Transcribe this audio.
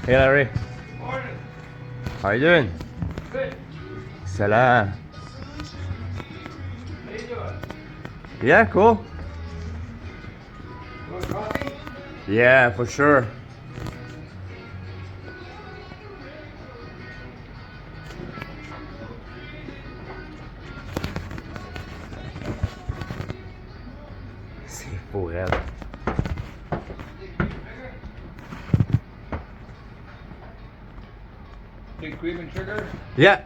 Hey Larry, Morning. how you doing? Good. Salam. How you doing? Yeah, cool. Want coffee? Yeah, for sure. C'est fou, raide. Big cream and sugar? Yeah.